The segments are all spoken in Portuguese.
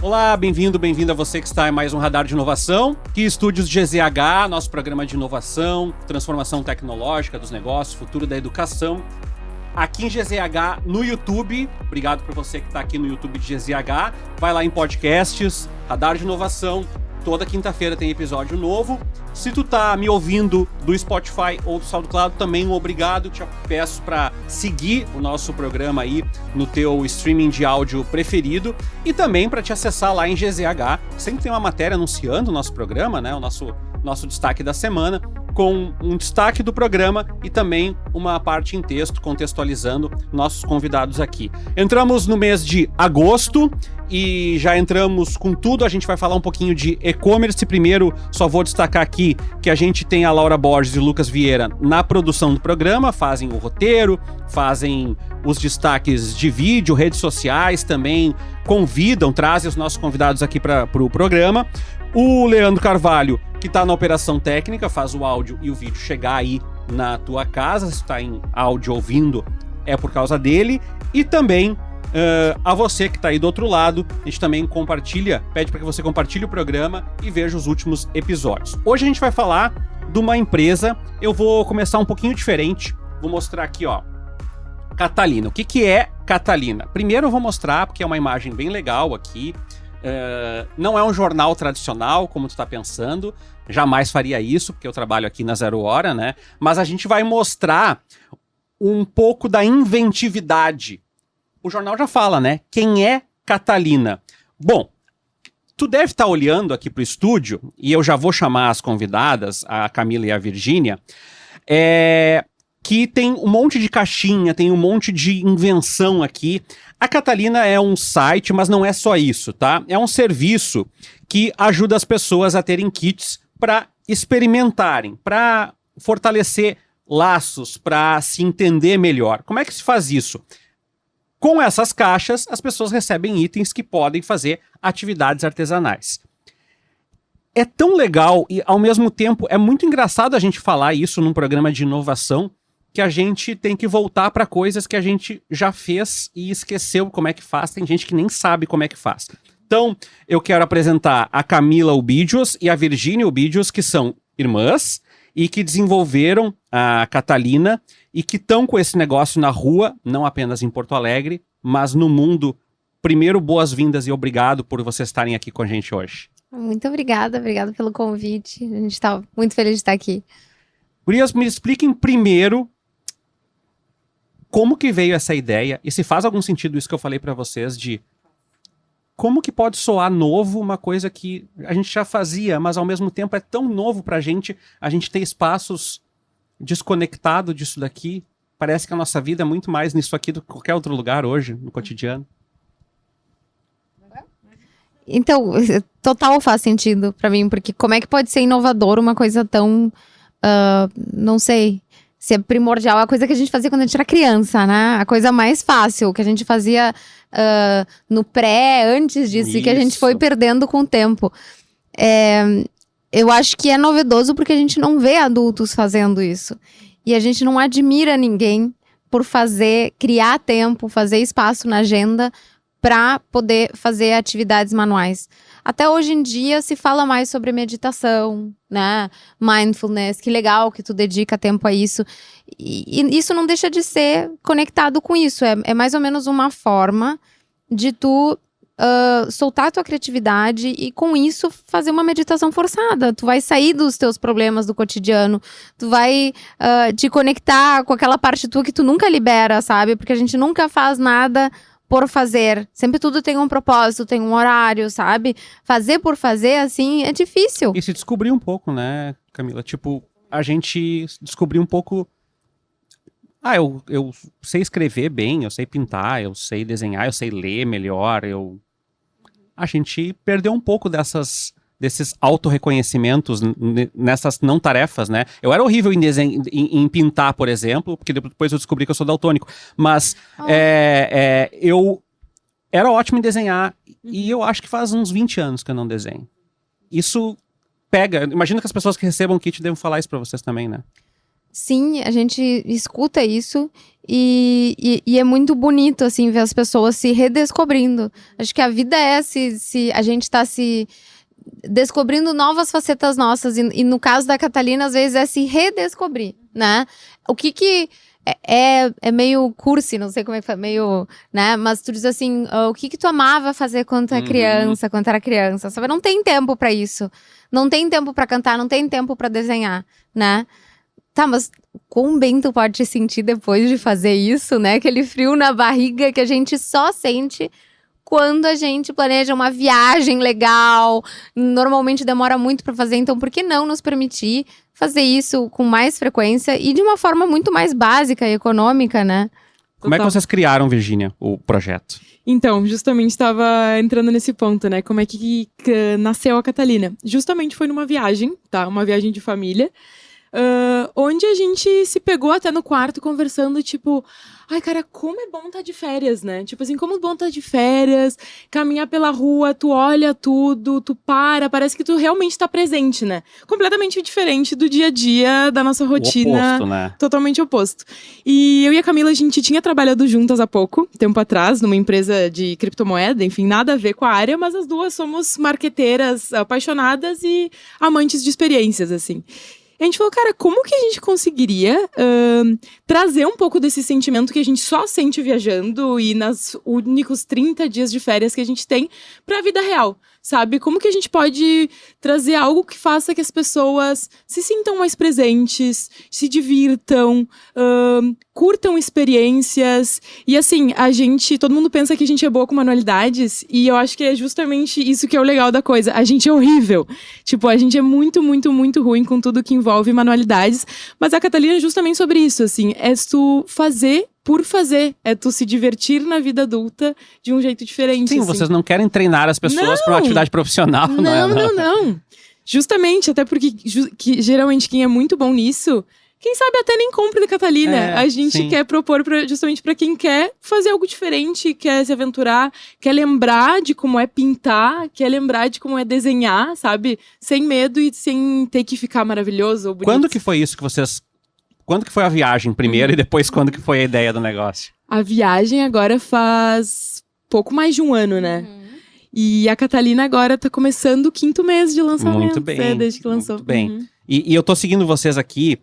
Olá, bem-vindo a você que está em mais um Radar de Inovação. Aqui Estúdios GZH, nosso programa de inovação, transformação tecnológica dos negócios, futuro da educação. Aqui em GZH no YouTube, obrigado por você que está aqui no YouTube de GZH. Vai lá em podcasts, Radar de Inovação, toda quinta-feira tem episódio novo. Se tu tá me ouvindo do Spotify ou do SoundCloud, também um obrigado. Te peço para seguir o nosso programa aí no teu streaming de áudio preferido e também para te acessar lá em GZH. Sempre tem uma matéria anunciando o nosso programa, né? O nosso destaque da semana, com um destaque do programa e também uma parte em texto contextualizando nossos convidados aqui. Entramos no mês de agosto e já entramos com tudo. A gente vai falar um pouquinho de e-commerce. Primeiro, só vou destacar aqui que a gente tem a Laura Borges e o Lucas Vieira na produção do programa, fazem o roteiro, fazem os destaques de vídeo, redes sociais também, trazem os nossos convidados aqui para o programa. O Leandro Carvalho, que está na operação técnica, faz o áudio e o vídeo chegar aí na tua casa. Se está em áudio ouvindo, é por causa dele. E também a você que está aí do outro lado, a gente também pede para que você compartilhe o programa e veja os últimos episódios. Hoje a gente vai falar de uma empresa. Eu vou começar um pouquinho diferente. Vou mostrar aqui, ó, Catalina. O que é Catalina? Primeiro eu vou mostrar, porque é uma imagem bem legal aqui. Não é um jornal tradicional, como tu tá pensando. Jamais faria isso, porque eu trabalho aqui na Zero Hora, né? Mas a gente vai mostrar um pouco da inventividade. O jornal já fala, né? Quem é Catalina? Bom, tu deve estar olhando aqui pro estúdio, e eu já vou chamar as convidadas, a Camila e a Virgínia, que tem um monte de caixinha, tem um monte de invenção aqui. A Catalina é um site, mas não é só isso, tá? É um serviço que ajuda as pessoas a terem kits para experimentarem, para fortalecer laços, para se entender melhor. Como é que se faz isso? Com essas caixas, as pessoas recebem itens que podem fazer atividades artesanais. É tão legal e, ao mesmo tempo, é muito engraçado a gente falar isso num programa de inovação, que a gente tem que voltar para coisas que a gente já fez e esqueceu como é que faz. Tem gente que nem sabe como é que faz. Então, eu quero apresentar a Camila Ubídios e a Virgínia Ubídios, que são irmãs e que desenvolveram a Catalina e que estão com esse negócio na rua, não apenas em Porto Alegre, mas no mundo. Primeiro, boas-vindas e obrigado por vocês estarem aqui com a gente hoje. Muito obrigada pelo convite. A gente está muito feliz de estar aqui. Gurias, me expliquem primeiro como que veio essa ideia e se faz algum sentido isso que eu falei para vocês de como que pode soar novo uma coisa que a gente já fazia, mas ao mesmo tempo é tão novo pra gente, a gente ter espaços desconectado disso daqui. Parece que a nossa vida é muito mais nisso aqui do que qualquer outro lugar hoje, no cotidiano. Então, total faz sentido pra mim, porque como é que pode ser inovador uma coisa tão, não sei, se é primordial, a coisa que a gente fazia quando a gente era criança, né? A coisa mais fácil, que a gente fazia no antes disso, e que a gente foi perdendo com o tempo. Eu acho que é novedoso porque a gente não vê adultos fazendo isso. E a gente não admira ninguém por criar tempo, fazer espaço na agenda para poder fazer atividades manuais. Até hoje em dia se fala mais sobre meditação, né? Mindfulness, que legal que tu dedica tempo a isso. E isso não deixa de ser conectado com isso. É mais ou menos uma forma de tu soltar a tua criatividade e com isso fazer uma meditação forçada. Tu vai sair dos teus problemas do cotidiano, tu vai te conectar com aquela parte tua que tu nunca libera, sabe? Porque a gente nunca faz nada por fazer. Sempre tudo tem um propósito, tem um horário, sabe? Fazer por fazer, assim, é difícil. E se descobrir um pouco, né, Camila? Tipo, a gente descobriu um pouco... eu sei escrever bem, eu sei pintar, eu sei desenhar, eu sei ler melhor, A gente perdeu um pouco desses autorreconhecimentos nessas não tarefas, né? Eu era horrível em pintar, por exemplo, porque depois eu descobri que eu sou daltônico. Mas eu era ótimo em desenhar e eu acho que faz uns 20 anos que eu não desenho. Isso pega... Imagino que as pessoas que recebam o kit devem falar isso pra vocês também, né? sim, a gente escuta isso e é muito bonito, assim, ver as pessoas se redescobrindo. Acho que a vida é se a gente tá se descobrindo novas facetas nossas. E no caso da Catalina, às vezes, é se redescobrir, né? O que é meio cursi, não sei como é que foi, meio, né? Mas tu diz assim, o que tu amava fazer quando tu é criança, quando tu era criança, sabe? Não tem tempo pra isso. Não tem tempo pra cantar, não tem tempo pra desenhar, né? Tá, mas quão bem tu pode te sentir depois de fazer isso, né? Aquele frio na barriga que a gente só sente quando a gente planeja uma viagem legal. Normalmente demora muito pra fazer, então por que não nos permitir fazer isso com mais frequência e de uma forma muito mais básica e econômica, né? Como é que vocês criaram, Virgínia, o projeto? Então, justamente estava entrando nesse ponto, né? Como é que nasceu a Catalina? Justamente foi numa viagem, tá? Uma viagem de família. Onde a gente se pegou até no quarto conversando, tipo, ai, cara, como é bom estar de férias, né? Tipo assim, como é bom estar de férias, caminhar pela rua, tu olha tudo, tu parece que tu realmente tá presente, né? Completamente diferente do dia a dia, da nossa rotina. O oposto, né? Totalmente oposto. E eu e a Camila, a gente tinha trabalhado juntas há pouco, tempo atrás, numa empresa de criptomoeda, enfim, nada a ver com a área, mas as duas somos marqueteiras apaixonadas e amantes de experiências, assim. A gente falou, cara, como que a gente conseguiria trazer um pouco desse sentimento que a gente só sente viajando e nos únicos 30 dias de férias que a gente tem pra vida real, sabe? Como que a gente pode trazer algo que faça que as pessoas se sintam mais presentes, se divirtam, curtam experiências. E assim, todo mundo pensa que a gente é boa com manualidades e eu acho que é justamente isso que é o legal da coisa. A gente é horrível. Tipo, a gente é muito, muito, muito ruim com tudo que envolve manualidades. Mas a Catalina é justamente sobre isso, assim. É tu fazer por fazer. É tu se divertir na vida adulta de um jeito diferente. Sim, assim. Vocês não querem treinar as pessoas para uma atividade profissional, Não. Justamente, até porque geralmente quem é muito bom nisso, quem sabe até nem compra da Catalina. A gente quer propor justamente para quem quer fazer algo diferente, quer se aventurar, quer lembrar de como é pintar, quer lembrar de como é desenhar, sabe? Sem medo e sem ter que ficar maravilhoso ou bonito. Quando que foi isso que vocês... Quando que foi a viagem primeiro e depois quando que foi a ideia do negócio? A viagem agora faz pouco mais de um ano, né? E a Catalina agora tá começando o 5º mês de lançamento. Muito bem. Desde que lançou. Muito bem. E eu tô seguindo vocês aqui.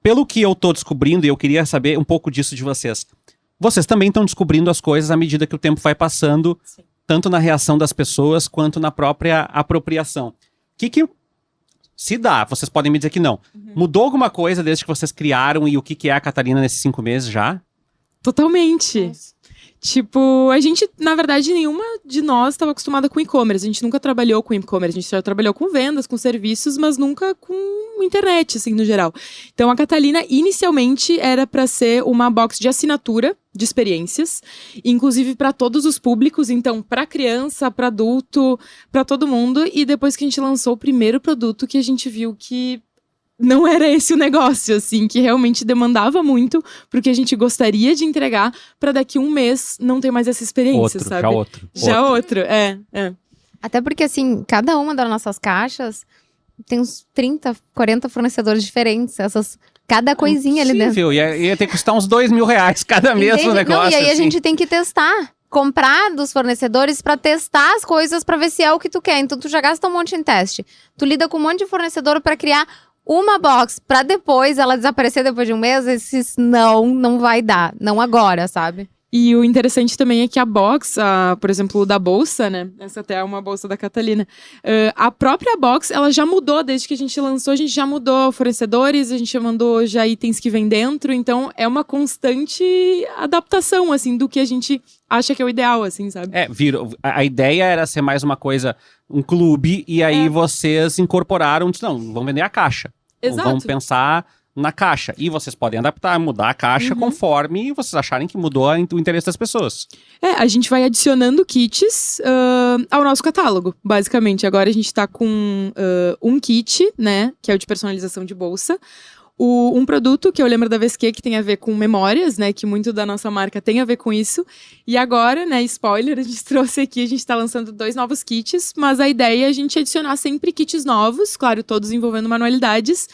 Pelo que eu tô descobrindo, e eu queria saber um pouco disso de vocês. Vocês também estão descobrindo as coisas à medida que o tempo vai passando, Sim. Tanto na reação das pessoas quanto na própria apropriação. Se dá, vocês podem me dizer que não. Mudou alguma coisa desde que vocês criaram e o que é a Catalina nesses 5 meses já? Totalmente. Nossa. Tipo, a gente, na verdade, nenhuma de nós estava acostumada com e-commerce. A gente nunca trabalhou com e-commerce. A gente já trabalhou com vendas, com serviços, mas nunca com internet, assim, no geral. Então, a Catalina, inicialmente, era para ser uma box de assinatura de experiências, inclusive para todos os públicos. Então, para criança, para adulto, para todo mundo. E depois que a gente lançou o primeiro produto, que a gente viu que não era esse o negócio, assim, que realmente demandava muito, porque a gente gostaria de entregar para daqui um mês não ter mais essa experiência, sabe? Já outro, é. Até porque, assim, cada uma das nossas caixas tem uns 30, 40 fornecedores diferentes. Cada coisinha ali dentro. Viu? Ia ter que custar uns R$2.000 cada mês no negócio. Não, e aí assim. a gente tem que testar. Comprar dos fornecedores pra testar as coisas pra ver se é o que tu quer. Então tu já gasta um monte em teste. Tu lida com um monte de fornecedor pra criar uma box pra depois ela desaparecer depois de um mês. Esses não vai dar. Não agora, sabe? E o interessante também é que a box, por exemplo, da bolsa, né? Essa até é uma bolsa da Catalina. A própria box, ela já mudou desde que a gente lançou. A gente já mudou fornecedores, a gente já mandou já itens que vem dentro. Então, é uma constante adaptação, assim, do que a gente acha que é o ideal, assim, sabe? A ideia era ser mais uma coisa, um clube, e aí vocês incorporaram, não, vamos vender a caixa. Exato. Vamos pensar na caixa. E vocês podem adaptar, mudar a caixa conforme vocês acharem que mudou o interesse das pessoas. A gente vai adicionando kits ao nosso catálogo, basicamente. Agora a gente tá com um kit, né, que é o de personalização de bolsa. um produto que eu lembro da VSQ, que tem a ver com memórias, né? Que muito da nossa marca tem a ver com isso. E agora, né, spoiler, a gente trouxe aqui, a gente tá lançando 2 novos kits, mas a ideia é a gente adicionar sempre kits novos, claro, todos envolvendo manualidades,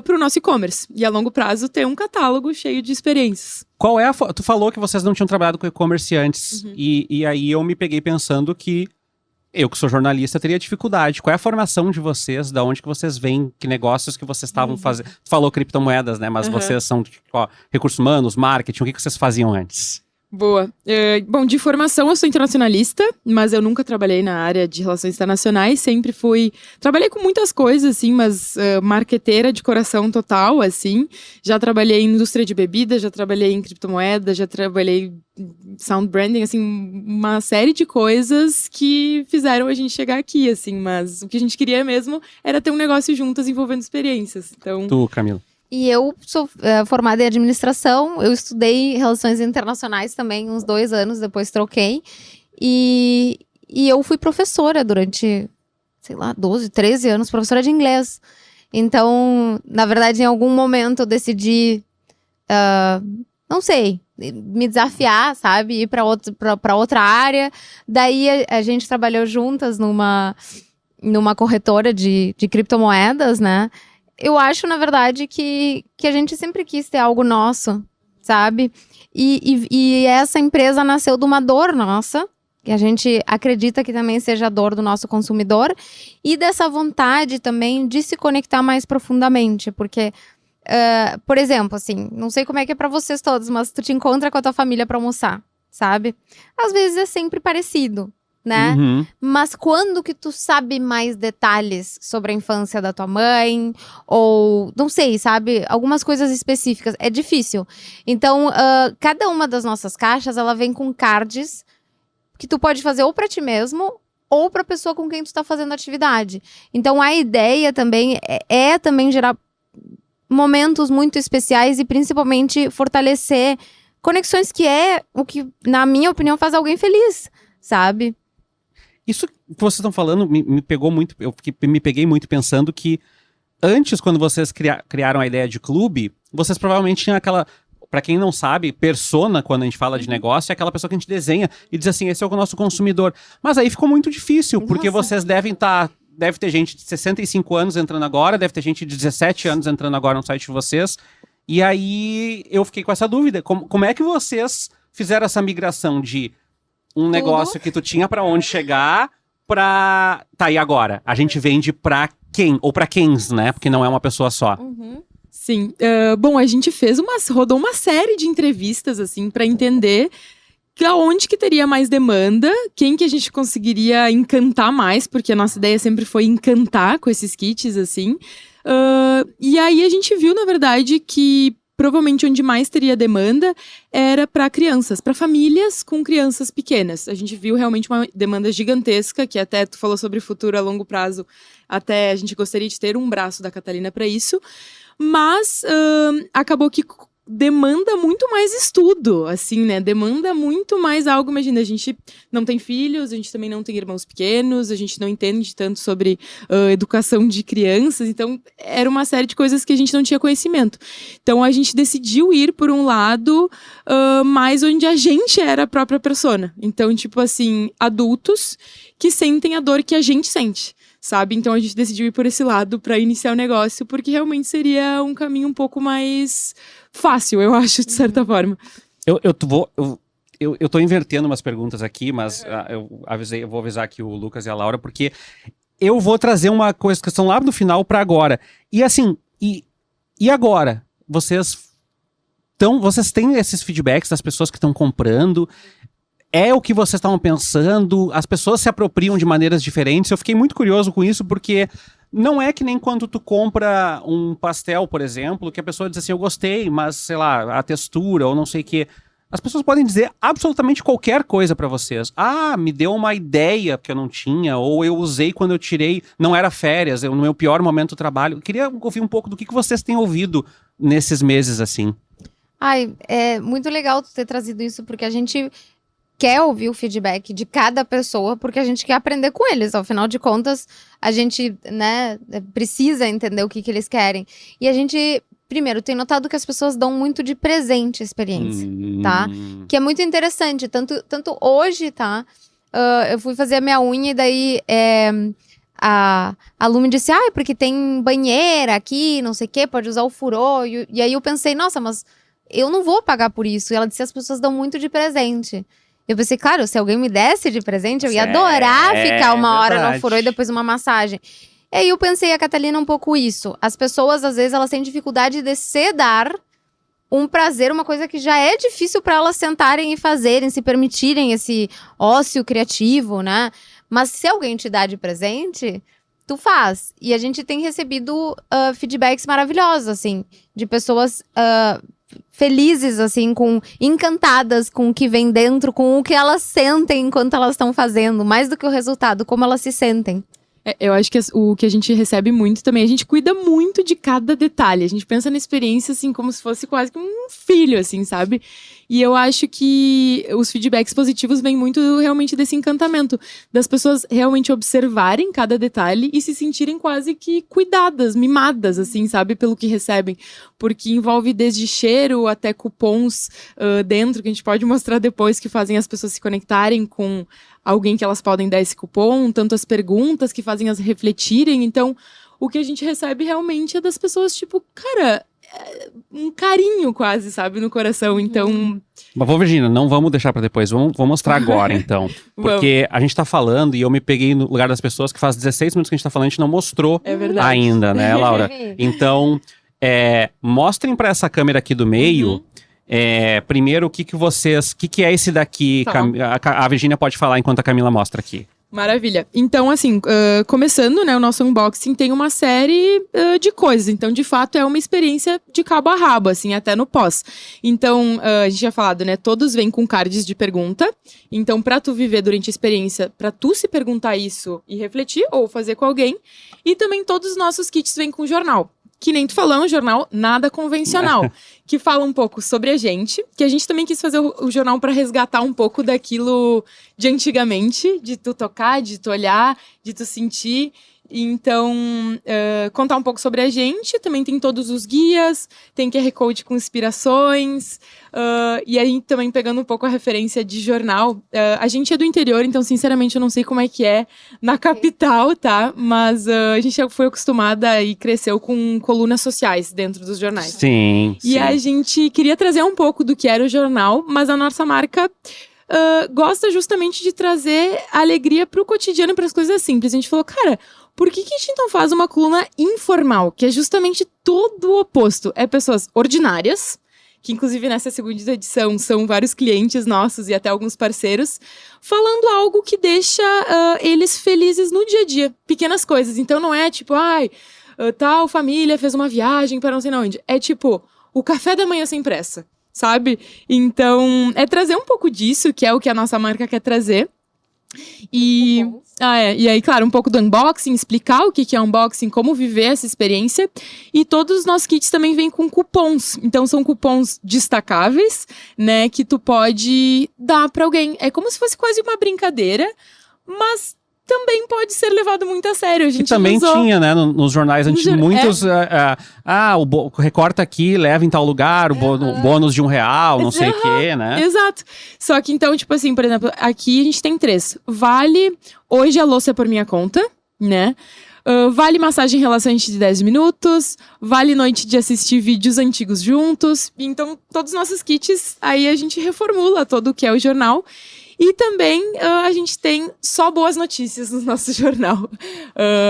pro nosso e-commerce. E a longo prazo ter um catálogo cheio de experiências. Qual é Tu falou que vocês não tinham trabalhado com e-commerce antes. Uhum. E aí eu me peguei pensando que eu, que sou jornalista, teria dificuldade. Qual é a formação de vocês? Da onde que vocês vêm? Que negócios que vocês estavam fazendo? Tu falou criptomoedas, né? Mas vocês são recursos humanos, marketing. O que vocês faziam antes? Boa. Bom, de formação eu sou internacionalista, mas eu nunca trabalhei na área de relações internacionais, sempre fui... Trabalhei com muitas coisas, assim, mas marqueteira de coração total, assim. Já trabalhei em indústria de bebida, já trabalhei em criptomoeda, já trabalhei em sound branding, assim, uma série de coisas que fizeram a gente chegar aqui, assim. Mas o que a gente queria mesmo era ter um negócio juntas envolvendo experiências. Então... Tu, Camila. E eu sou formada em administração, eu estudei relações internacionais também uns 2 anos, depois troquei. E eu fui professora durante, sei lá, 12, 13 anos, professora de inglês. Então, na verdade, em algum momento eu decidi, não sei, me desafiar, sabe? Ir para outra área. Daí a gente trabalhou juntas numa corretora de criptomoedas, né? Eu acho, na verdade, que a gente sempre quis ter algo nosso, sabe? E essa empresa nasceu de uma dor nossa, que a gente acredita que também seja a dor do nosso consumidor, e dessa vontade também de se conectar mais profundamente, porque, por exemplo, assim, não sei como é que é pra vocês todos, mas tu te encontra com a tua família pra almoçar, sabe? Às vezes é sempre parecido, né? Uhum. Mas quando que tu sabe mais detalhes sobre a infância da tua mãe? Ou, não sei, sabe? Algumas coisas específicas. É difícil. Então, cada uma das nossas caixas, ela vem com cards que tu pode fazer ou pra ti mesmo ou pra pessoa com quem tu tá fazendo atividade. Então, a ideia também é também gerar momentos muito especiais e principalmente fortalecer conexões, que é o que, na minha opinião, faz alguém feliz, sabe? Isso que vocês estão falando me pegou muito. Me peguei muito pensando que antes, quando vocês criaram a ideia de clube, vocês provavelmente tinham aquela. Pra quem não sabe, persona, quando a gente fala de negócio, é aquela pessoa que a gente desenha e diz assim: esse é o nosso consumidor. Mas aí ficou muito difícil, porque vocês devem estar. Deve ter gente de 65 anos entrando agora, deve ter gente de 17 anos entrando agora no site de vocês. E aí eu fiquei com essa dúvida. Como é que vocês fizeram essa migração de um negócio que tu tinha pra onde chegar pra... Tá, e agora? A gente vende pra quem? Ou pra quens, né? Porque não é uma pessoa só. Sim. Bom, a gente rodou uma série de entrevistas, assim, pra entender aonde que teria mais demanda, quem que a gente conseguiria encantar mais, porque a nossa ideia sempre foi encantar com esses kits, assim. E aí a gente viu, na verdade, que provavelmente onde mais teria demanda era para crianças, para famílias com crianças pequenas. A gente viu realmente uma demanda gigantesca, que até tu falou sobre futuro a longo prazo, até a gente gostaria de ter um braço da Catalina para isso, mas acabou que demanda muito mais estudo, assim, né? Demanda muito mais algo. Imagina, a gente não tem filhos, a gente também não tem irmãos pequenos, a gente não entende tanto sobre educação de crianças, então era uma série de coisas que a gente não tinha conhecimento. Então a gente decidiu ir por um lado mais onde a gente era a própria persona. Então, tipo assim, adultos que sentem a dor que a gente sente, sabe? Então a gente decidiu ir por esse lado para iniciar o negócio, porque realmente seria um caminho um pouco mais fácil, eu acho, de certa forma. Eu tô invertendo umas perguntas aqui, mas eu vou avisar aqui o Lucas e a Laura, porque eu vou trazer uma coisa que estão lá no final para agora. E assim, e agora? Vocês têm esses feedbacks das pessoas que estão comprando? É o que vocês estavam pensando? As pessoas se apropriam de maneiras diferentes? Eu fiquei muito curioso com isso, porque não é que nem quando tu compra um pastel, por exemplo, que a pessoa diz assim, eu gostei, mas, sei lá, a textura ou não sei o quê. As pessoas podem dizer absolutamente qualquer coisa pra vocês. Ah, me deu uma ideia que eu não tinha, ou eu usei quando eu tirei, não era férias, no meu pior momento do trabalho. Eu queria ouvir um pouco do que vocês têm ouvido nesses meses, assim. Ai, é muito legal tu ter trazido isso, porque a gente quer ouvir o feedback de cada pessoa, porque a gente quer aprender com eles. Afinal de contas, a gente, né, precisa entender o que eles querem. E a gente primeiro, tenho notado que as pessoas dão muito de presente a experiência, tá? Que é muito interessante. Tanto hoje, tá? Eu fui fazer a minha unha e daí a Lu me disse, porque tem banheira aqui, não sei o quê, pode usar o furô. E aí eu pensei, nossa, mas eu não vou pagar por isso. E ela disse, as pessoas dão muito de presente. Eu pensei, claro, se alguém me desse de presente, eu ia adorar ficar uma hora no furô e depois uma massagem. E aí eu pensei, a Catalina, um pouco isso. As pessoas, às vezes, elas têm dificuldade de se dar um prazer, uma coisa que já é difícil para elas sentarem e fazerem, se permitirem esse ócio criativo, né? Mas se alguém te dá de presente, tu faz. E a gente tem recebido feedbacks maravilhosos, assim, de pessoas felizes, assim, encantadas com o que vem dentro, com o que elas sentem enquanto elas estão fazendo, mais do que o resultado, como elas se sentem. Eu acho que o que a gente recebe muito também, a gente cuida muito de cada detalhe. A gente pensa na experiência, assim, como se fosse quase que um filho, assim, sabe? E eu acho que os feedbacks positivos vêm muito realmente desse encantamento. Das pessoas realmente observarem cada detalhe e se sentirem quase que cuidadas, mimadas, assim, sabe? Pelo que recebem. Porque envolve desde cheiro até cupons dentro, que a gente pode mostrar depois, que fazem as pessoas se conectarem com alguém que elas podem dar esse cupom, tanto as perguntas que fazem as refletirem. Então, o que a gente recebe realmente é das pessoas, tipo, cara, um carinho quase, sabe, no coração. Então... Mas, Virginia, não vamos deixar pra depois, vamos mostrar agora, então. Porque a gente tá falando e eu me peguei no lugar das pessoas que faz 16 minutos que a gente tá falando, a gente não mostrou ainda, né, Laura? Então, mostrem pra essa câmera aqui do meio... primeiro, o que é esse daqui? Tá. A Virginia pode falar enquanto a Camila mostra aqui. Maravilha. Então, assim, começando, né, o nosso unboxing tem uma série de coisas. Então, de fato, é uma experiência de cabo a rabo, assim, até no pós. Então, a gente já falado, né, todos vêm com cards de pergunta. Então, pra tu viver durante a experiência, pra tu se perguntar isso e refletir, ou fazer com alguém. E também todos os nossos kits vêm com jornal. Que nem tu falou, é um jornal nada convencional, que fala um pouco sobre a gente, que a gente também quis fazer o jornal para resgatar um pouco daquilo de antigamente, de tu tocar, de tu olhar, de tu sentir. Então, contar um pouco sobre a gente, também tem todos os guias, tem QR Code com inspirações, e aí também pegando um pouco a referência de jornal. A gente é do interior, então sinceramente eu não sei como é que é na capital, tá? Mas a gente foi acostumada e cresceu com colunas sociais dentro dos jornais. Sim. E a gente queria trazer um pouco do que era o jornal, mas a nossa marca... gosta justamente de trazer alegria pro cotidiano e pras coisas simples. A gente falou, cara, por que a gente não faz uma coluna informal? Que é justamente todo o oposto. É pessoas ordinárias, que inclusive nessa segunda edição são vários clientes nossos e até alguns parceiros, falando algo que deixa eles felizes no dia a dia. Pequenas coisas. Então não é tipo, tal família fez uma viagem para não sei onde. É tipo, o café da manhã sem pressa. Sabe? Então, é trazer um pouco disso, que é o que a nossa marca quer trazer. E aí, claro, um pouco do unboxing, explicar o que é unboxing, como viver essa experiência. E todos os nossos kits também vêm com cupons. Então, são cupons destacáveis, né? Que tu pode dar pra alguém. É como se fosse quase uma brincadeira, mas... também pode ser levado muito a sério. A gente que também tinha, né, nos jornais antes, muitos... recorta aqui, leva em tal lugar, o bônus de R$1, não sei o quê, né? Exato. Só que então, tipo assim, por exemplo, aqui a gente tem 3. Vale, hoje a louça é por minha conta, né? Vale massagem relaxante de 10 minutos, vale noite de assistir vídeos antigos juntos. Então, todos os nossos kits, aí a gente reformula todo o que é o jornal. E também a gente tem só boas notícias no nosso jornal.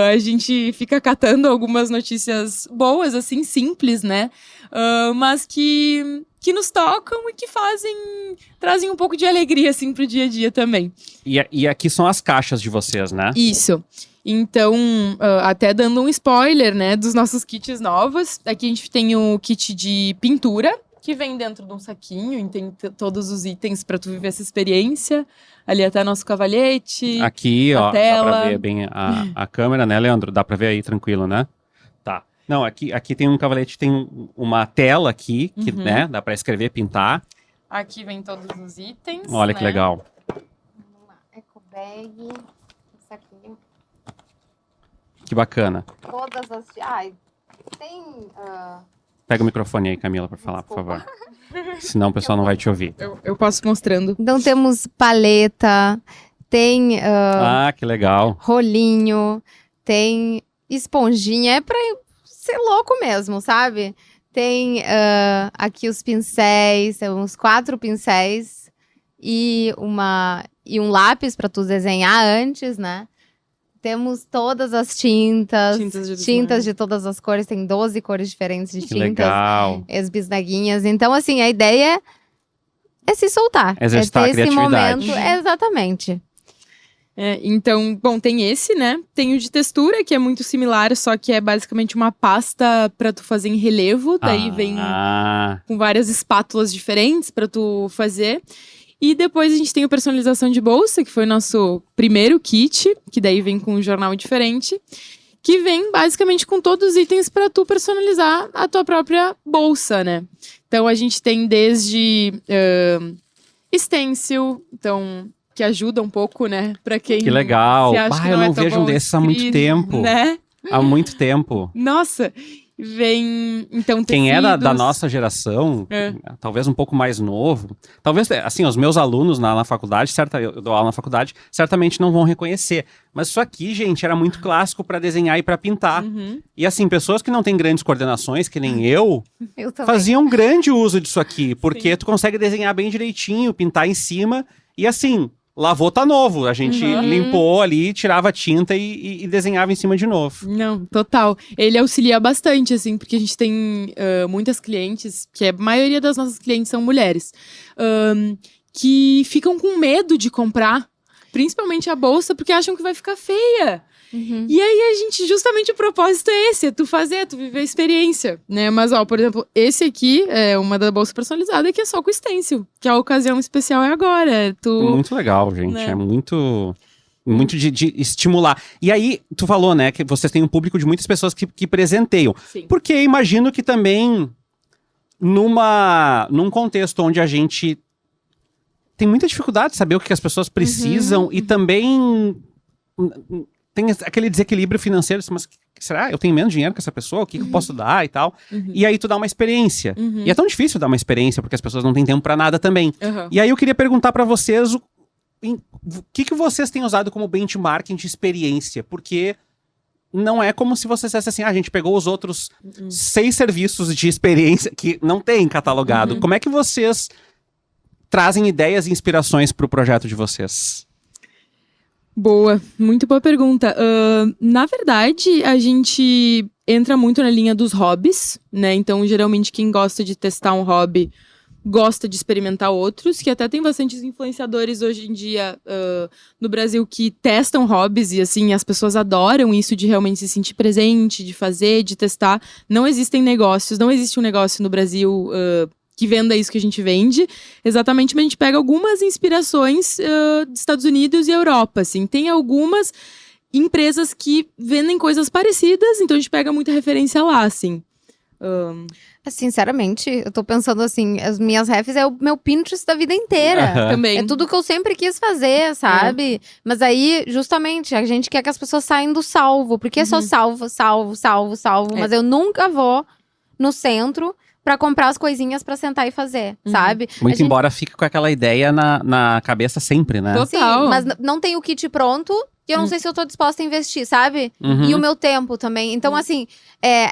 A gente fica catando algumas notícias boas, assim, simples, né? Mas que nos tocam e que trazem um pouco de alegria, assim, pro dia a dia também. E aqui são as caixas de vocês, né? Isso. Então, até dando um spoiler, né, dos nossos kits novos. Aqui a gente tem o kit de pintura, que vem dentro de um saquinho, e tem todos os itens para tu viver essa experiência. Ali até nosso cavalhete. Aqui, ó, tela. dá pra ver bem a câmera, né, Leandro? Dá pra ver aí tranquilo, né? Tá. Não, aqui tem um cavalete, tem uma tela aqui, que, né, dá pra escrever, pintar. Aqui vem todos os itens. Olha que legal. Vamos lá, eco bag, isso aqui. Que bacana. Todas as... tem Pega o microfone aí, Camila, pra falar, por favor. Senão o pessoal não vai te ouvir. Eu posso mostrando. Então temos paleta, tem Que legal. rolinho, tem esponjinha. É pra ser louco mesmo, sabe? Tem aqui os pincéis, são uns 4 pincéis e um lápis pra tu desenhar antes, né? Temos todas as tintas de todas as cores, tem 12 cores diferentes de Que tintas. legal. As bisnaguinhas. Então, assim, a ideia é se soltar. Exercitar a é ter esse criatividade. momento. Exatamente. Então, bom, tem esse, né? Tem o de textura, que é muito similar, só que é basicamente uma pasta pra tu fazer em relevo. Daí vem com várias espátulas diferentes pra tu fazer. E depois a gente tem o personalização de bolsa, que foi o nosso primeiro kit, que daí vem com um jornal diferente, que vem basicamente com todos os itens para tu personalizar a tua própria bolsa, né? Então a gente tem desde stencil, então que ajuda um pouco, né, para quem Que legal. se acha que Eu não é não tão vejo um bom desses há muito escrito, tempo. né? Há muito tempo. Nossa, vem então Quem é da tecidos. nossa geração, talvez um pouco mais novo, talvez, assim, os meus alunos na faculdade, eu dou aula na faculdade, certamente não vão reconhecer. Mas isso aqui, gente, era muito clássico para desenhar e para pintar. E assim, pessoas que não têm grandes coordenações, que nem eu, Eu também. faziam um grande uso disso aqui, porque tu consegue desenhar bem direitinho, pintar em cima, e assim, lavou tá novo. A gente limpou ali, tirava a tinta e desenhava em cima de novo. Não, total. Ele auxilia bastante, assim, porque a gente tem muitas clientes, que a maioria das nossas clientes são mulheres, que ficam com medo de comprar, principalmente a bolsa, porque acham que vai ficar feia. E aí, justamente o propósito é esse, é tu fazer, tu viver a experiência, né? Mas, ó, por exemplo, esse aqui é uma da bolsa personalizada que é só com stencil, que a ocasião especial é agora. Muito legal, gente. Né? É muito de estimular. E aí, tu falou, né, que vocês têm um público de muitas pessoas que presenteiam. Sim. Porque imagino que também, num contexto onde a gente tem muita dificuldade de saber o que as pessoas precisam e também tem aquele desequilíbrio financeiro, mas será? Eu tenho menos dinheiro que essa pessoa? O que eu posso dar e tal? E aí tu dá uma experiência. E é tão difícil dar uma experiência, porque as pessoas não têm tempo pra nada também. E aí eu queria perguntar pra vocês o que vocês têm usado como benchmarking de experiência? Porque não é como se vocês dissessem assim, a gente pegou os outros 6 serviços de experiência que não tem catalogado. Como é que vocês trazem ideias e inspirações pro projeto de vocês? Boa, muito boa pergunta. Na verdade, a gente entra muito na linha dos hobbies, né? Então, geralmente, quem gosta de testar um hobby gosta de experimentar outros, que até tem bastantes influenciadores hoje em dia no Brasil que testam hobbies e, assim, as pessoas adoram isso de realmente se sentir presente, de fazer, de testar. Não existem negócios, não existe um negócio no Brasil que venda isso que a gente vende, exatamente, mas a gente pega algumas inspirações dos Estados Unidos e Europa, assim. Tem algumas empresas que vendem coisas parecidas, então a gente pega muita referência lá, assim. Sinceramente, eu tô pensando assim, as minhas refs é o meu Pinterest da vida inteira. Também. É tudo que eu sempre quis fazer, sabe? Mas aí, justamente, a gente quer que as pessoas saiam do salvo, porque é só salvo. Mas eu nunca vou no centro pra comprar as coisinhas pra sentar e fazer, sabe? Muito embora fique com aquela ideia na cabeça sempre, né? Total. Sim, mas não tem o kit pronto e eu não sei se eu tô disposta a investir, sabe? E o meu tempo também. Então, assim,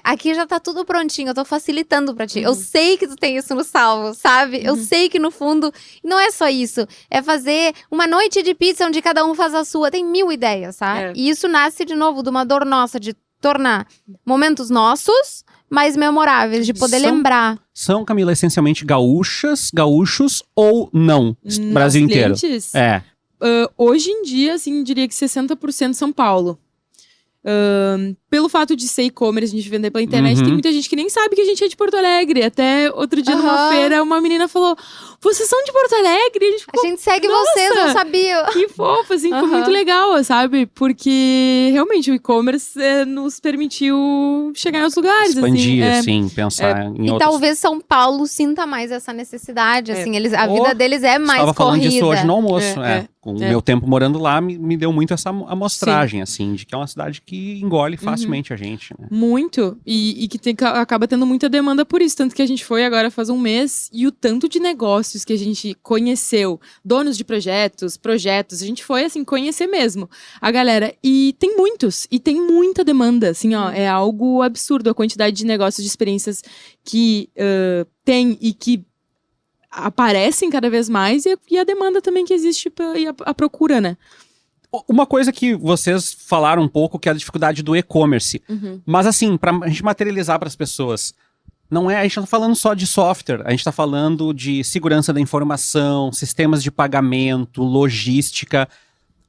aqui já tá tudo prontinho, eu tô facilitando pra ti. Eu sei que tu tem isso no salvo, sabe? Eu sei que no fundo, não é só isso. É fazer uma noite de pizza onde cada um faz a sua. Tem 1000 ideias, sabe? E isso nasce, de novo, de uma dor nossa, de tornar momentos nossos mais memoráveis, de poder lembrar. São, Camila, essencialmente gaúchos ou não? Brasil inteiro. Clientes, É. hoje em dia, assim, diria que 60% São Paulo. Pelo fato de ser e-commerce, a gente vender pela internet, tem muita gente que nem sabe que a gente é de Porto Alegre. Até outro dia, numa feira, uma menina falou: vocês são de Porto Alegre? E A gente segue vocês, não sabia. Que fofo, assim, foi muito legal, sabe? Porque, realmente, o e-commerce nos permitiu chegar em outros lugares, Expandir, assim. pensar em E outros. talvez São Paulo sinta mais essa necessidade, assim, a vida deles é mais Estava falando corrida. disso hoje no almoço, Com o meu tempo morando lá, me deu muito essa amostragem, assim, de que é uma cidade que engole facilmente precocemente a gente, né? Muito. E que acaba tendo muita demanda por isso. Tanto que a gente foi agora faz um mês e o tanto de negócios que a gente conheceu, donos de projetos, a gente foi, assim, conhecer mesmo a galera. E tem muitos. E tem muita demanda, assim, ó. É algo absurdo a quantidade de negócios, de experiências que tem e que aparecem cada vez mais. E a demanda também que existe e a procura, né? Uma coisa que vocês falaram um pouco, que é a dificuldade do e-commerce. Mas assim, pra gente materializar para as pessoas, a gente não tá falando só de software, a gente tá falando de segurança da informação, sistemas de pagamento, logística.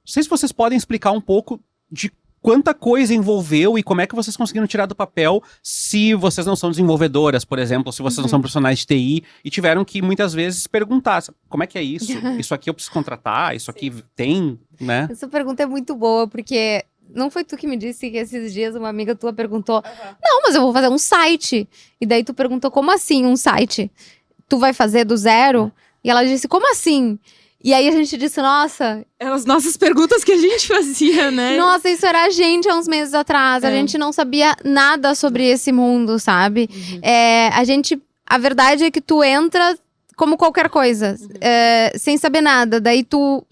Não sei se vocês podem explicar um pouco de quanta coisa envolveu e como é que vocês conseguiram tirar do papel se vocês não são desenvolvedodoras, por exemplo, se vocês não são profissionais de TI e tiveram que muitas vezes perguntar, como é que é isso? Isso aqui eu preciso contratar? Isso aqui tem, né? Essa pergunta é muito boa, porque não foi tu que me disse que esses dias uma amiga tua perguntou, não, mas eu vou fazer um site. E daí tu perguntou, como assim um site? Tu vai fazer do zero? E ela disse, como assim? E aí a gente disse, nossa... As nossas perguntas que a gente fazia, né? Nossa, isso era a gente há uns meses atrás. A gente não sabia nada sobre esse mundo, sabe? A verdade é que tu entra como qualquer coisa, sem saber nada. Daí tu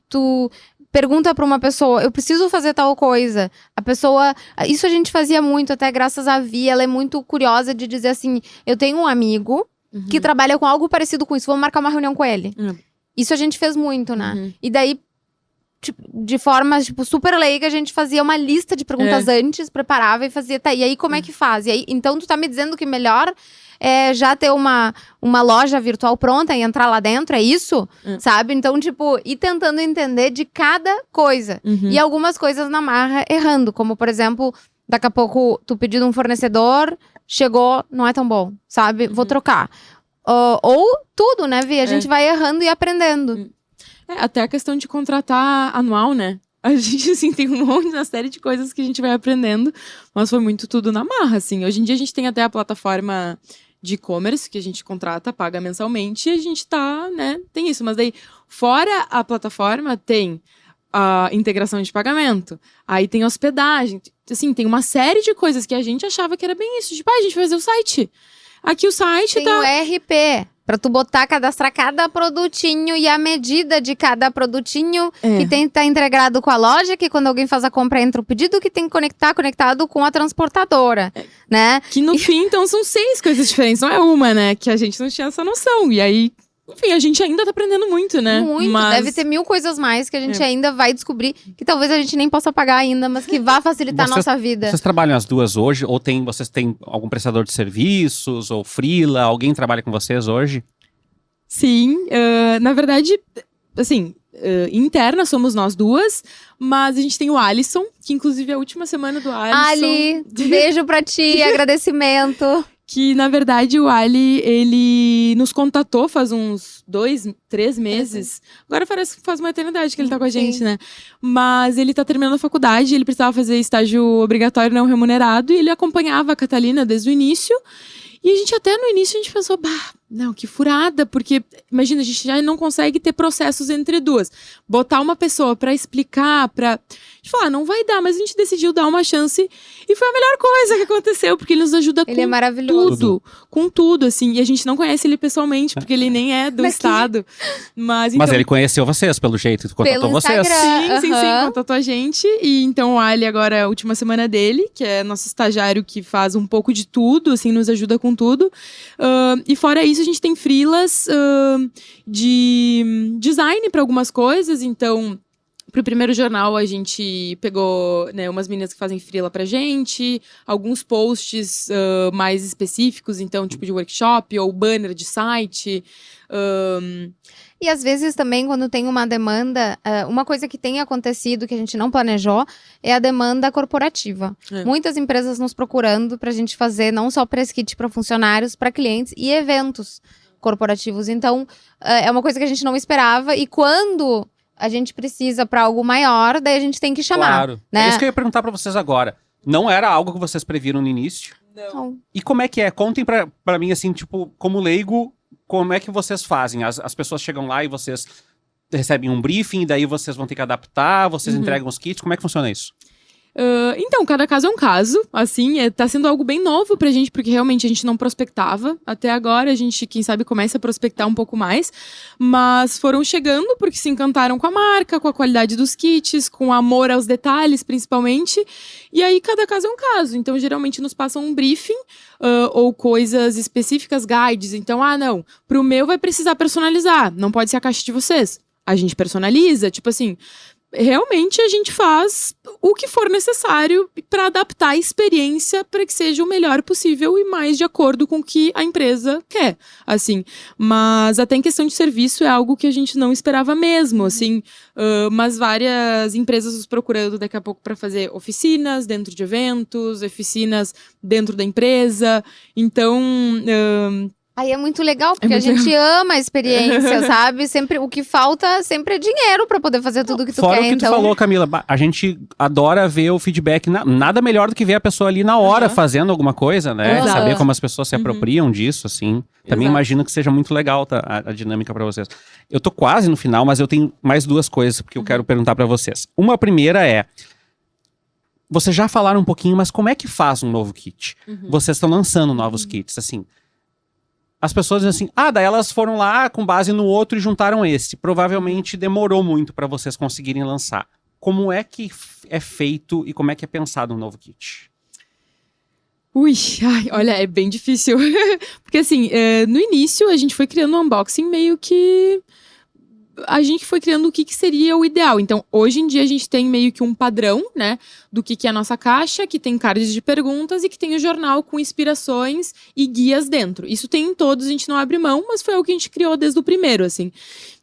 pergunta pra uma pessoa, eu preciso fazer tal coisa. A pessoa... Isso a gente fazia muito, até graças a Vi. Ela é muito curiosa de dizer assim, eu tenho um amigo que trabalha com algo parecido com isso. Vou marcar uma reunião com ele. Isso a gente fez muito, né? E daí, tipo, de forma, tipo, super leiga, a gente fazia uma lista de perguntas antes, preparava e fazia, tá, e aí como é que faz? E aí, então tu tá me dizendo que melhor é já ter uma loja virtual pronta e entrar lá dentro, é isso? Sabe? Então, tipo, ir tentando entender de cada coisa. E algumas coisas na marra errando, como, por exemplo, daqui a pouco tu pedindo um fornecedor, chegou, não é tão bom, sabe? Vou trocar. Ou tudo, né, Vi? A gente vai errando e aprendendo. Até a questão de contratar anual, né? A gente, assim, tem uma série de coisas que a gente vai aprendendo, mas foi muito tudo na marra, assim. Hoje em dia a gente tem até a plataforma de e-commerce que a gente contrata, paga mensalmente, e a gente tá, né, tem isso. Mas daí, fora a plataforma, tem a integração de pagamento, aí tem hospedagem, assim, tem uma série de coisas que a gente achava que era bem isso. Tipo, a gente vai fazer o site. Aqui o site tem o RP, pra tu botar, cadastrar cada produtinho e a medida de cada produtinho que tem que estar integrado com a loja, que quando alguém faz a compra entra o pedido, que tem que conectado com a transportadora, né? Que no fim, então, são 6 coisas diferentes, não é uma, né? Que a gente não tinha essa noção. E aí, enfim, a gente ainda tá aprendendo muito, né? Muito, deve ter 1000 coisas mais que a gente ainda vai descobrir, que talvez a gente nem possa pagar ainda, mas que vai facilitar a nossa vida. Vocês trabalham as duas hoje? Ou vocês têm algum prestador de serviços? Ou freela? Alguém trabalha com vocês hoje? Sim, na verdade, assim, interna somos nós duas, mas a gente tem o Alisson, que inclusive é a última semana do Alisson. Ali, beijo pra ti, agradecimento. Que, na verdade, o Ali, ele nos contatou faz uns 2, 3 meses. Agora parece que faz uma eternidade que ele tá com a gente, né? Mas ele tá terminando a faculdade, ele precisava fazer estágio obrigatório não remunerado, e ele acompanhava a Catalina desde o início. E a gente até no início, a gente pensou, não, que furada, porque, imagina, a gente já não consegue ter processos entre duas. Botar uma pessoa pra explicar, pra... A gente falou, não vai dar, mas a gente decidiu dar uma chance e foi a melhor coisa que aconteceu, porque ele nos ajuda ele é maravilhoso. Com tudo, assim. E a gente não conhece ele pessoalmente, porque ele nem é do estado. Mas ele conheceu vocês, pelo jeito, contatou vocês. Sim, contatou a gente. E então o Ali agora é a última semana dele, que é nosso estagiário que faz um pouco de tudo, assim, nos ajuda com tudo. E fora isso, a gente tem freelas de design para algumas coisas, então... Pro primeiro jornal, a gente pegou, né, umas meninas que fazem freela pra gente, alguns posts mais específicos, então, tipo de workshop ou banner de site. E às vezes também, quando tem uma demanda, uma coisa que tem acontecido, que a gente não planejou, é a demanda corporativa. Muitas empresas nos procurando pra gente fazer não só press kit para funcionários, para clientes e eventos corporativos. Então, é uma coisa que a gente não esperava, e quando... a gente precisa pra algo maior, daí a gente tem que chamar. Claro. Né? É isso que eu ia perguntar pra vocês agora. Não era algo que vocês previram no início? Não. E como é que é? Contem pra mim, assim, tipo, como leigo, como é que vocês fazem? As pessoas chegam lá e vocês recebem um briefing, daí vocês vão ter que adaptar, vocês entregam os kits, como é que funciona isso? Então, cada caso é um caso, assim, tá sendo algo bem novo pra gente, porque realmente a gente não prospectava. Até agora a gente, quem sabe, começa a prospectar um pouco mais, mas foram chegando porque se encantaram com a marca, com a qualidade dos kits, com amor aos detalhes, principalmente, e aí cada caso é um caso. Então, geralmente nos passam um briefing, ou coisas específicas, guides. Então, não, pro meu vai precisar personalizar, não pode ser a caixa de vocês. A gente personaliza, tipo assim, realmente a gente faz o que for necessário para adaptar a experiência para que seja o melhor possível e mais de acordo com o que a empresa quer, assim. Mas até em questão de serviço é algo que a gente não esperava mesmo, assim. Mas várias empresas nos procurando daqui a pouco para fazer oficinas dentro de eventos, oficinas dentro da empresa. Então, Aí é muito legal, porque muito a gente ama a experiência, sabe? Sempre, o que falta sempre é dinheiro pra poder fazer tudo o que tu Fora quer. o que tu falou, Camila, a gente adora ver o feedback, nada melhor do que ver a pessoa ali na hora fazendo alguma coisa, né? Exato. Saber como as pessoas se apropriam disso, assim. Também Exato. imagino que seja muito legal a dinâmica pra vocês. Eu tô quase no final, mas eu tenho mais duas coisas que eu quero perguntar pra vocês. Uma primeira é, vocês já falaram um pouquinho, mas como é que faz um novo kit? Vocês estão lançando novos kits, assim. As pessoas dizem assim, daí elas foram lá com base no outro e juntaram esse. Provavelmente demorou muito para vocês conseguirem lançar. Como é que é feito e como é que é pensado um novo kit? Olha, é bem difícil. Porque assim, no início a gente foi criando um unboxing meio que... A gente foi criando o que seria o ideal. Então, hoje em dia, a gente tem meio que um padrão, né? Do que é a nossa caixa, que tem cards de perguntas e que tem o jornal com inspirações e guias dentro. Isso tem em todos, a gente não abre mão, mas foi o que a gente criou desde o primeiro, assim.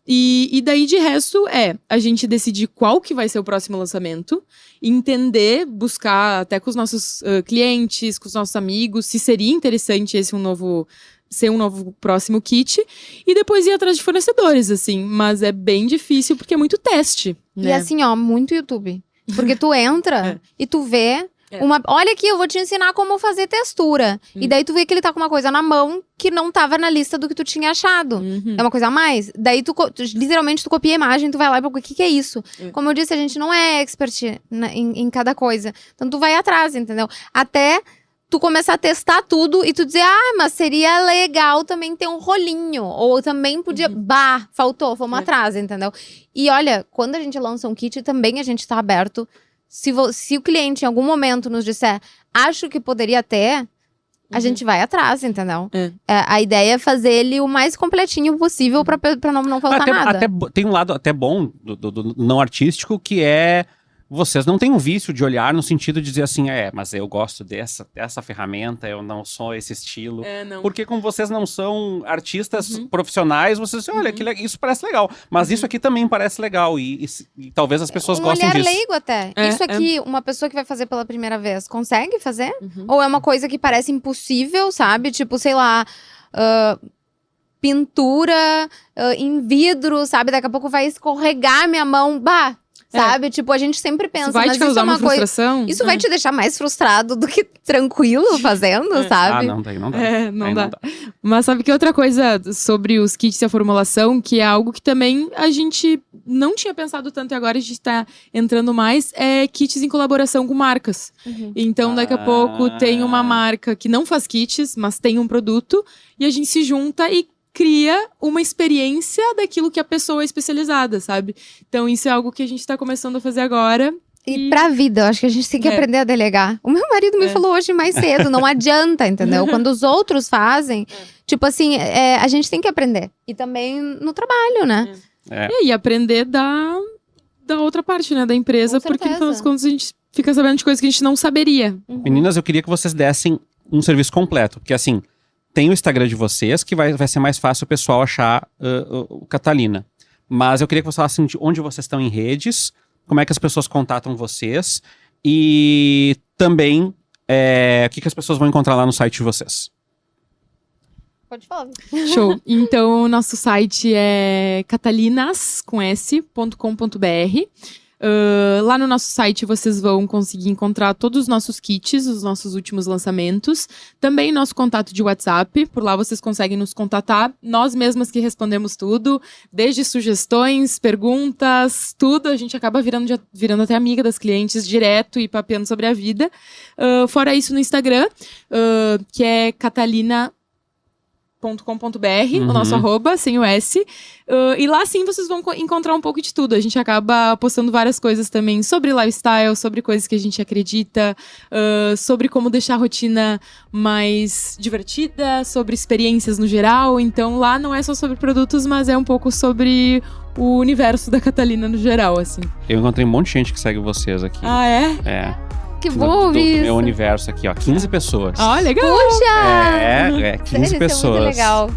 E daí, de resto, a gente decidir qual que vai ser o próximo lançamento, entender, buscar até com os nossos clientes, com os nossos amigos, se seria interessante ser um novo próximo kit, e depois ir atrás de fornecedores, assim. Mas é bem difícil, porque é muito teste, né? E assim, muito YouTube. Porque tu entra e tu vê olha aqui, eu vou te ensinar como fazer textura. E daí tu vê que ele tá com uma coisa na mão que não tava na lista do que tu tinha achado. É uma coisa a mais. Daí literalmente tu copia a imagem, tu vai lá e procura, o que é isso? Como eu disse, a gente não é expert em cada coisa. Então tu vai atrás, entendeu? Até tu começar a testar tudo e tu dizer, mas seria legal também ter um rolinho. Ou também podia, faltou, fomos atrás, entendeu? E olha, quando a gente lança um kit, também a gente tá aberto. Se o cliente em algum momento nos disser, acho que poderia ter, a gente vai atrás, entendeu? A ideia é fazer ele o mais completinho possível pra não faltar nada. Tem um lado até bom do não artístico, que é... Vocês não têm um vício de olhar no sentido de dizer assim, mas eu gosto dessa ferramenta, eu não sou esse estilo. Não. Porque como vocês não são artistas profissionais, vocês dizem, olha, isso parece legal. Mas isso aqui também parece legal e talvez as pessoas gostem disso. Olhar leigo até. Isso aqui, uma pessoa que vai fazer pela primeira vez, consegue fazer? Ou é uma coisa que parece impossível, sabe? Tipo, sei lá... pintura em vidro, sabe? Daqui a pouco vai escorregar minha mão. Sabe? Tipo, a gente sempre pensa, isso vai mas te causar isso é uma frustração? Isso vai te deixar mais frustrado do que tranquilo fazendo, sabe? Não, daí não dá. Não dá. Mas sabe que outra coisa sobre os kits e a formulação, que é algo que também a gente não tinha pensado tanto e agora a gente tá entrando mais, é kits em colaboração com marcas. Então, daqui a pouco tem uma marca que não faz kits, mas tem um produto, e a gente se junta e cria uma experiência daquilo que a pessoa é especializada, sabe? Então, isso é algo que a gente tá começando a fazer agora. E pra vida, eu acho que a gente tem que aprender a delegar. O meu marido me falou hoje mais cedo, não adianta, entendeu? Quando os outros fazem, tipo assim, a gente tem que aprender. E também no trabalho, né? E aprender da outra parte, né? Da empresa, porque no final das contas a gente fica sabendo de coisas que a gente não saberia. Meninas, eu queria que vocês dessem um serviço completo, porque assim... Tem o Instagram de vocês, que vai ser mais fácil o pessoal achar o Catalina. Mas eu queria que vocês falassem de onde vocês estão em redes, como é que as pessoas contatam vocês e também o que as pessoas vão encontrar lá no site de vocês. Pode falar. Show. Então, o nosso site é catalinas.com.br. Lá no nosso site vocês vão conseguir encontrar todos os nossos kits, os nossos últimos lançamentos. Também nosso contato de WhatsApp, por lá vocês conseguem nos contatar. Nós mesmas que respondemos tudo, desde sugestões, perguntas, tudo. A gente acaba virando até amiga das clientes direto e papeando sobre a vida. Fora isso no Instagram, que é catalina.com.br, o nosso @, sem o S. E lá sim vocês vão encontrar um pouco de tudo. A gente acaba postando várias coisas também sobre lifestyle, sobre coisas que a gente acredita, sobre como deixar a rotina mais divertida, sobre experiências no geral. Então lá não é só sobre produtos, mas é um pouco sobre o universo da Catalina no geral, assim. Eu encontrei um monte de gente que segue vocês aqui. Ah, é? É. Que bom ouvir isso. Meu universo aqui, ó. 15 pessoas. Ah, legal! Puxa! 15 Sério, pessoas. isso é muito legal.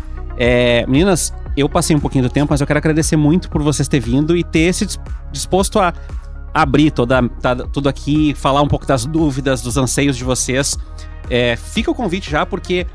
Meninas, eu passei um pouquinho do tempo, mas eu quero agradecer muito por vocês terem vindo e ter se disposto a abrir tudo aqui, falar um pouco das dúvidas, dos anseios de vocês. Fica o convite já, porque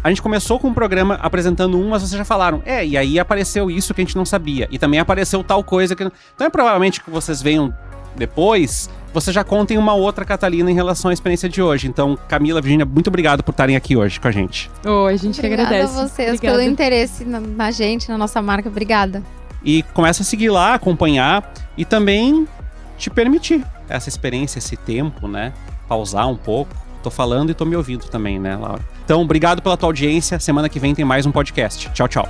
a gente começou com um programa apresentando mas vocês já falaram. E aí apareceu isso que a gente não sabia. E também apareceu tal coisa que... Então provavelmente que vocês venham depois, vocês já contem uma outra Catalina em relação à experiência de hoje. Então, Camila, Virginia, muito obrigado por estarem aqui hoje com a gente. A gente que agradece. Obrigada a vocês Obrigada. pelo interesse na gente, na nossa marca. Obrigada. E começa a seguir lá, acompanhar e também te permitir essa experiência, esse tempo, né? Pausar um pouco. Tô falando e tô me ouvindo também, né, Laura? Então, obrigado pela tua audiência. Semana que vem tem mais um podcast. Tchau, tchau.